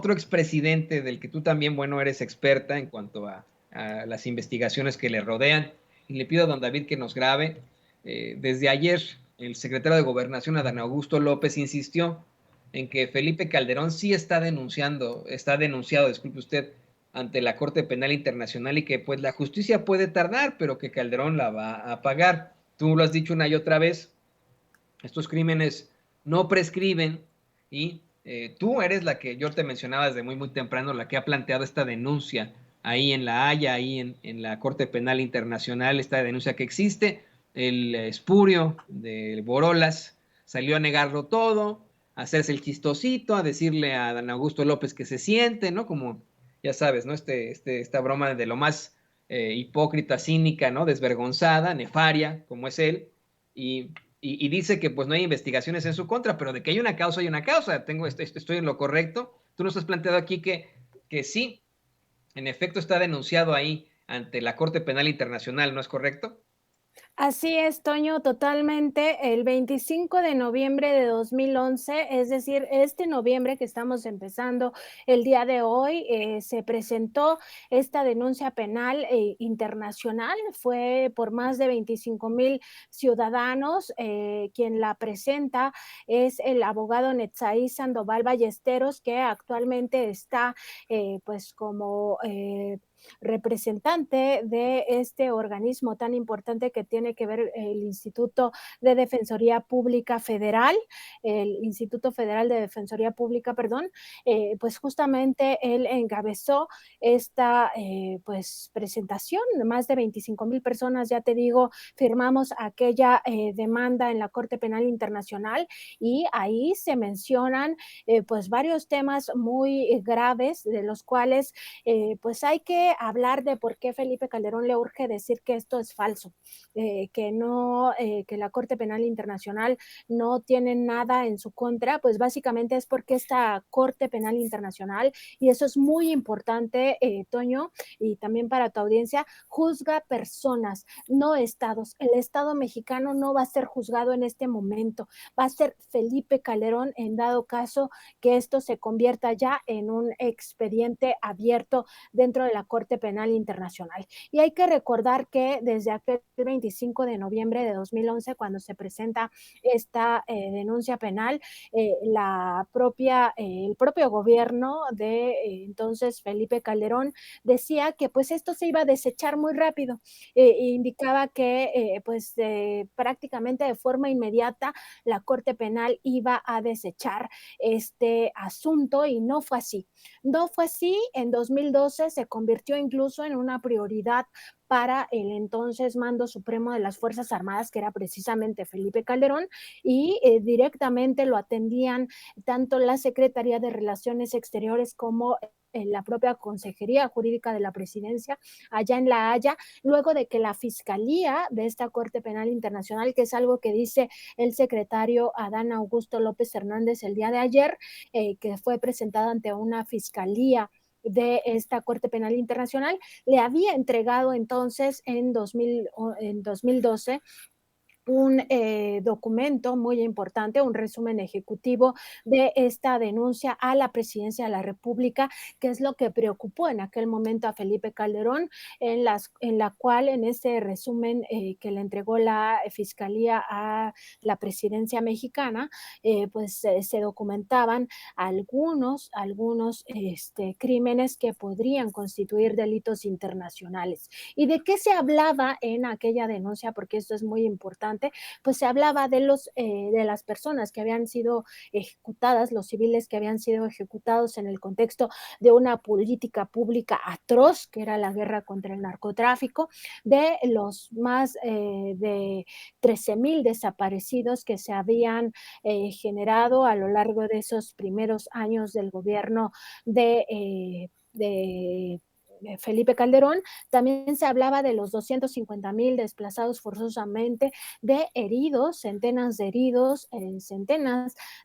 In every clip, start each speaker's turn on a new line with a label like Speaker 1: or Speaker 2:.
Speaker 1: otro expresidente del que tú también, bueno, eres experta en cuanto a las investigaciones que le rodean. Y le pido a don David que nos grabe. Desde ayer, el secretario de Gobernación, Adán Augusto López, insistió en que Felipe Calderón sí está denunciado, disculpe usted, ante la Corte Penal Internacional y que pues la justicia puede tardar, pero que Calderón la va a pagar. Tú lo has dicho una y otra vez, estos crímenes no prescriben y tú eres la que yo te mencionaba desde muy, muy temprano, la que ha planteado esta denuncia ahí en La Haya, ahí en la Corte Penal Internacional, esta denuncia que existe. El espurio de Borolas salió a negarlo todo, a hacerse el chistosito, a decirle a Dan Augusto López que se siente, ¿no? Como, ya sabes, ¿no? Esta broma de lo más hipócrita, cínica, ¿no? Desvergonzada, nefaria, como es él. Y y dice que pues no hay investigaciones en su contra, pero de que hay una causa, hay una causa. Estoy en lo correcto. Tú nos has planteado aquí que sí, en efecto está denunciado ahí ante la Corte Penal Internacional, ¿no es correcto?
Speaker 2: Así es, Toño, totalmente. El 25 de noviembre de 2011, es decir, este noviembre que estamos empezando el día de hoy, se presentó esta denuncia penal internacional. Fue por más de 25,000 ciudadanos. Quien la presenta es el abogado Netzaí Sandoval Ballesteros, que actualmente está pues como representante de este organismo tan importante que tiene que ver el Instituto de Defensoría Pública Federal, el Instituto Federal de Defensoría Pública, perdón, pues justamente él encabezó esta pues presentación. Más de 25,000 personas, ya te digo, firmamos aquella demanda en la Corte Penal Internacional y ahí se mencionan pues varios temas muy graves de los cuales pues hay que hablar de por qué Felipe Calderón le urge decir que esto es falso, que no, que la Corte Penal Internacional no tiene nada en su contra, pues básicamente es porque esta Corte Penal Internacional, y eso es muy importante, Toño, y también para tu audiencia, juzga personas, no estados. El Estado mexicano no va a ser juzgado en este momento, va a ser Felipe Calderón en dado caso que esto se convierta ya en un expediente abierto dentro de la Corte Penal Internacional. Y hay que recordar que desde aquel 25 de noviembre de 2011, cuando se presenta esta denuncia penal, el propio gobierno de entonces Felipe Calderón decía que pues esto se iba a desechar muy rápido. Indicaba que prácticamente de forma inmediata la Corte Penal iba a desechar este asunto y no fue así. No fue así, en 2012 se convirtió incluso en una prioridad para el entonces mando supremo de las Fuerzas Armadas, que era precisamente Felipe Calderón, y directamente lo atendían tanto la Secretaría de Relaciones Exteriores como en la propia Consejería Jurídica de la Presidencia, allá en La Haya, luego de que la Fiscalía de esta Corte Penal Internacional, que es algo que dice el secretario Adán Augusto López Hernández el día de ayer, que fue presentada ante una fiscalía de esta Corte Penal Internacional, le había entregado entonces en 2012 un documento muy importante, un resumen ejecutivo de esta denuncia a la presidencia de la República, que es lo que preocupó en aquel momento a Felipe Calderón, en la cual en ese resumen que le entregó la Fiscalía a la presidencia mexicana, se documentaban algunos crímenes que podrían constituir delitos internacionales. ¿Y de qué se hablaba en aquella denuncia? Porque esto es muy importante. Pues se hablaba de las personas que habían sido ejecutadas, los civiles que habían sido ejecutados en el contexto de una política pública atroz, que era la guerra contra el narcotráfico, de los más de 13,000 desaparecidos que se habían generado a lo largo de esos primeros años del gobierno de Felipe Calderón, también se hablaba de los 250,000 desplazados forzosamente, de heridos, centenas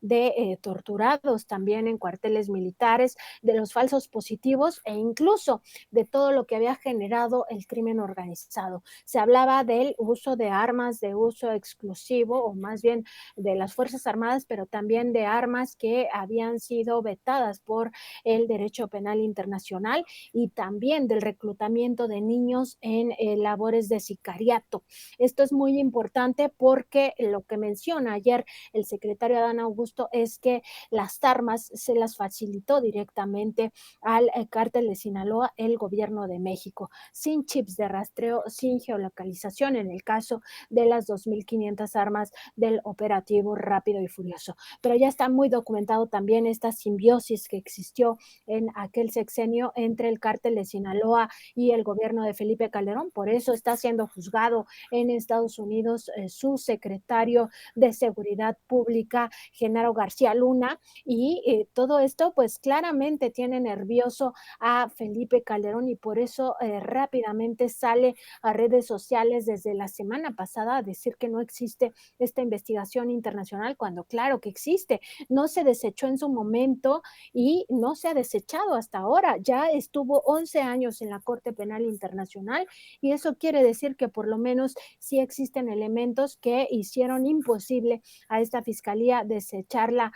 Speaker 2: de torturados también en cuarteles militares, de los falsos positivos e incluso de todo lo que había generado el crimen organizado. Se hablaba del uso de armas de uso exclusivo, o más bien de las Fuerzas Armadas, pero también de armas que habían sido vetadas por el derecho penal internacional, y también del reclutamiento de niños en labores de sicariato. Esto es muy importante porque lo que menciona ayer el secretario Adán Augusto es que las armas se las facilitó directamente al cártel de Sinaloa el gobierno de México, sin chips de rastreo, sin geolocalización en el caso de las 2.500 armas del operativo Rápido y Furioso. Pero ya está muy documentado también esta simbiosis que existió en aquel sexenio entre el cártel de Sinaloa y el gobierno de Felipe Calderón. Por eso está siendo juzgado en Estados Unidos su secretario de Seguridad Pública, Genaro García Luna, y todo esto pues claramente tiene nervioso a Felipe Calderón, y por eso rápidamente sale a redes sociales desde la semana pasada a decir que no existe esta investigación internacional, cuando claro que existe. No se desechó en su momento y no se ha desechado hasta ahora. Ya estuvo 11 años en la Corte Penal Internacional, y eso quiere decir que por lo menos sí existen elementos que hicieron imposible a esta fiscalía desecharla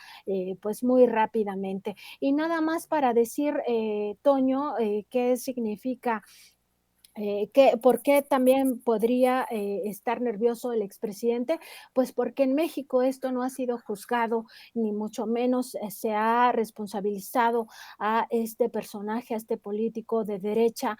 Speaker 2: pues muy rápidamente. Y nada más para decir, Toño, qué significa ¿por qué también podría estar nervioso el expresidente? Pues porque en México esto no ha sido juzgado, ni mucho menos se ha responsabilizado a este personaje, a este político de derecha,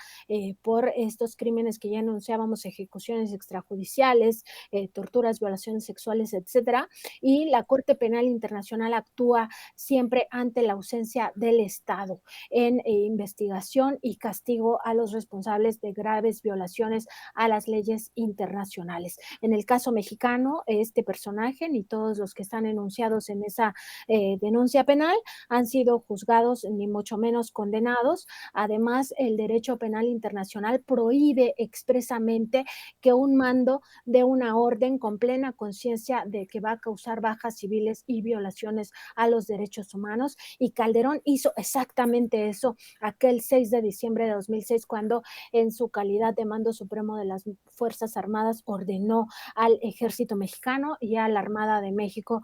Speaker 2: por estos crímenes que ya anunciábamos, ejecuciones extrajudiciales, torturas, violaciones sexuales, etcétera. Y la Corte Penal Internacional actúa siempre ante la ausencia del Estado en investigación y castigo a los responsables de graves violaciones a las leyes internacionales. En el caso mexicano, este personaje ni todos los que están enunciados en esa denuncia penal han sido juzgados ni mucho menos condenados. Además, el derecho penal internacional prohíbe expresamente que un mando dé una orden con plena conciencia de que va a causar bajas civiles y violaciones a los derechos humanos, y Calderón hizo exactamente eso aquel 6 de diciembre de 2006, cuando en su calidad de mando supremo de las Fuerzas Armadas ordenó al ejército mexicano y a la Armada de México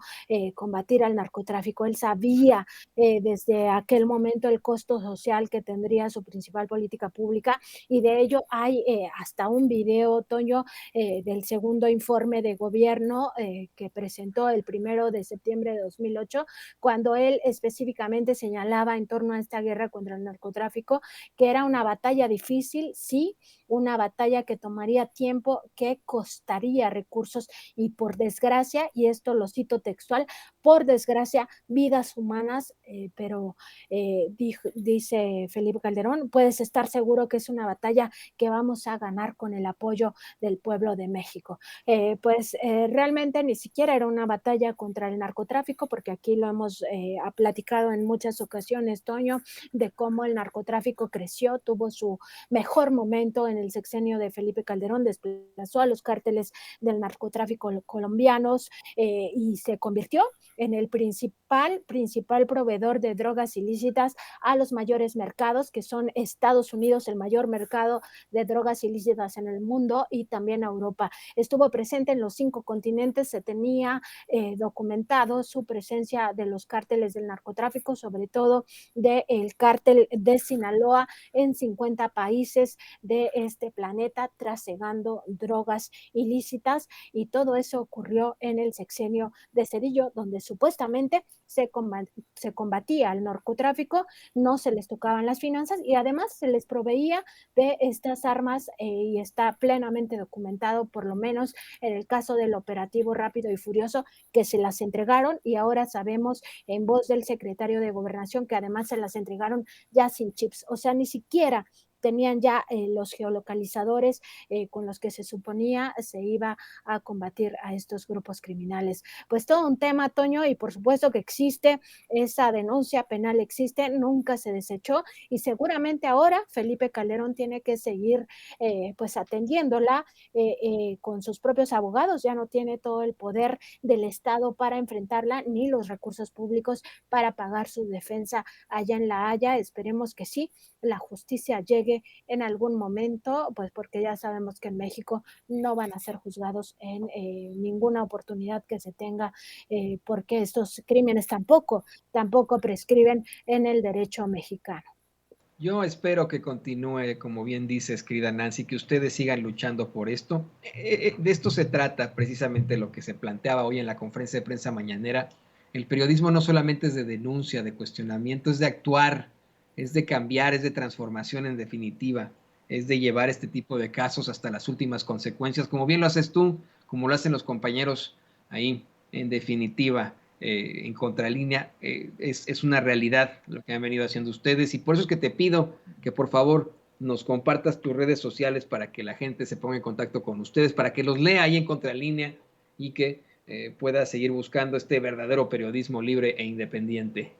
Speaker 2: combatir al narcotráfico. Él sabía desde aquel momento el costo social que tendría su principal política pública, y de ello hay hasta un video, Toño, del segundo informe de gobierno que presentó el 1 de septiembre de 2008, cuando él específicamente señalaba en torno a esta guerra contra el narcotráfico que era una batalla difícil, sí, una batalla que tomaría tiempo, que costaría recursos y por desgracia, y esto lo cito textual, por desgracia, vidas humanas, pero dice Felipe Calderón, puedes estar seguro que es una batalla que vamos a ganar con el apoyo del pueblo de México. Pues realmente ni siquiera era una batalla contra el narcotráfico, porque aquí lo hemos platicado en muchas ocasiones, Toño, de cómo el narcotráfico creció, tuvo su mejor momento en el sexenio de Felipe Calderón, desplazó a los cárteles del narcotráfico colombianos y se convirtió en el principal proveedor de drogas ilícitas a los mayores mercados, que son Estados Unidos, el mayor mercado de drogas ilícitas en el mundo, y también Europa. Estuvo presente en los 5 continentes, se tenía documentado su presencia de los cárteles del narcotráfico, sobre todo del cártel de Sinaloa, en 50 países de este planeta, trasegando drogas ilícitas, y todo eso ocurrió en el sexenio de Cedillo, donde supuestamente se combatía al narcotráfico, no se les tocaban las finanzas y además se les proveía de estas armas y está plenamente documentado, por lo menos en el caso del operativo Rápido y Furioso, que se las entregaron, y ahora sabemos en voz del secretario de Gobernación que además se las entregaron ya sin chips. O sea, ni siquiera tenían ya los geolocalizadores con los que se suponía se iba a combatir a estos grupos criminales. Pues todo un tema, Toño, y por supuesto que existe esa denuncia penal, existe, nunca se desechó y seguramente ahora Felipe Calderón tiene que seguir pues atendiéndola con sus propios abogados, ya no tiene todo el poder del Estado para enfrentarla ni los recursos públicos para pagar su defensa allá en La Haya. Esperemos que sí, la justicia llegue en algún momento, pues porque ya sabemos que en México no van a ser juzgados en ninguna oportunidad que se tenga, porque estos crímenes tampoco prescriben en el derecho mexicano.
Speaker 1: Yo espero que continúe, como bien dices, querida Nancy, que ustedes sigan luchando por esto. De esto se trata precisamente lo que se planteaba hoy en la conferencia de prensa mañanera. El periodismo no solamente es de denuncia, de cuestionamiento, es de actuar, es de cambiar, es de transformación en definitiva, es de llevar este tipo de casos hasta las últimas consecuencias, como bien lo haces tú, como lo hacen los compañeros ahí, en definitiva en contralínea, es una realidad lo que han venido haciendo ustedes y por eso es que te pido que por favor nos compartas tus redes sociales para que la gente se ponga en contacto con ustedes, para que los lea ahí en contralínea y que pueda seguir buscando este verdadero periodismo libre e independiente.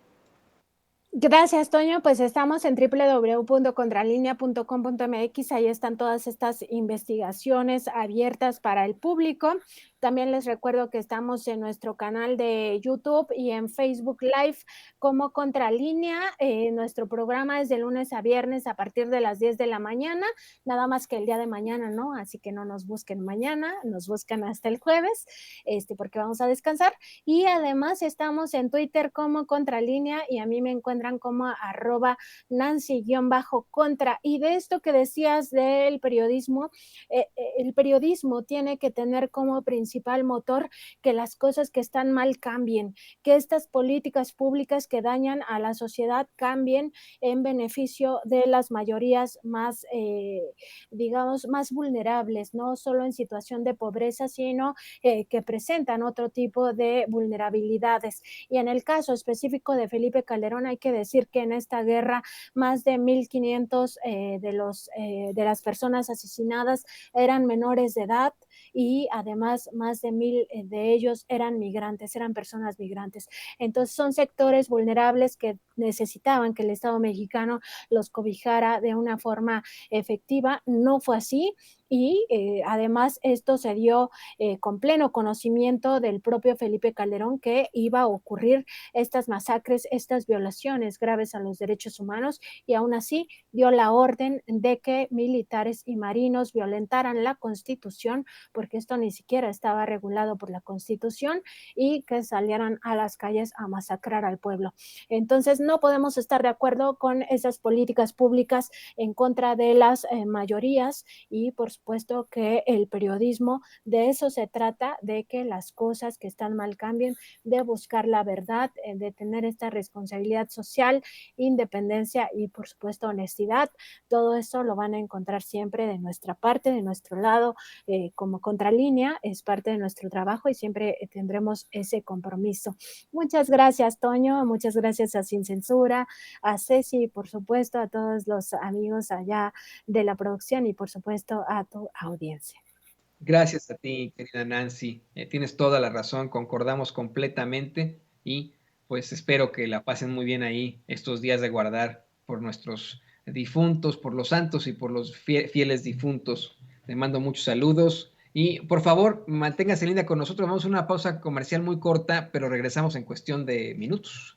Speaker 2: Gracias, Toño. Pues estamos en www.contralinea.com.mx. Ahí están todas estas investigaciones abiertas para el público. También les recuerdo que estamos en nuestro canal de YouTube y en Facebook Live como Contralínea. Nuestro programa es de lunes a viernes a partir de las 10 de la mañana, nada más que el día de mañana, ¿no? Así que no nos busquen mañana, nos buscan hasta el jueves, porque vamos a descansar. Y además estamos en Twitter como Contralínea y a mí me encuentran como @Nancy_contra. Y de esto que decías del periodismo, el periodismo tiene que tener como principal motor que las cosas que están mal cambien, que estas políticas públicas que dañan a la sociedad cambien en beneficio de las mayorías más, digamos, más vulnerables, no solo en situación de pobreza, sino que presentan otro tipo de vulnerabilidades. Y en el caso específico de Felipe Calderón, hay que decir que en esta guerra más de 1,500 de las personas asesinadas eran menores de edad y además más de 1,000 de ellos eran migrantes, eran personas migrantes. Entonces son sectores vulnerables que necesitaban que el Estado mexicano los cobijara de una forma efectiva. No fue así y además esto se dio con pleno conocimiento del propio Felipe Calderón que iba a ocurrir estas masacres, estas violaciones graves a los derechos humanos y aún así dio la orden de que militares y marinos violentaran la Constitución, porque esto ni siquiera estaba regulado por la Constitución, y que salieran a las calles a masacrar al pueblo. Entonces no podemos estar de acuerdo con esas políticas públicas en contra de las mayorías y por supuesto que el periodismo de eso se trata, de que las cosas que están mal cambien, de buscar la verdad, de tener esta responsabilidad social, independencia y por supuesto honestidad. Todo eso lo van a encontrar siempre de nuestra parte, de nuestro lado, como Contralínea, es parte de nuestro trabajo y siempre tendremos ese compromiso. Muchas gracias, Toño, muchas gracias a Sin Censura, a Ceci y por supuesto a todos los amigos allá de la producción y por supuesto a tu audiencia.
Speaker 1: Gracias a ti, querida Nancy. Tienes toda la razón, concordamos completamente y pues espero que la pasen muy bien ahí estos días de guardar por nuestros difuntos, por los santos y por los fieles difuntos. Te mando muchos saludos y por favor manténgase linda con nosotros. Vamos a una pausa comercial muy corta, pero regresamos en cuestión de minutos.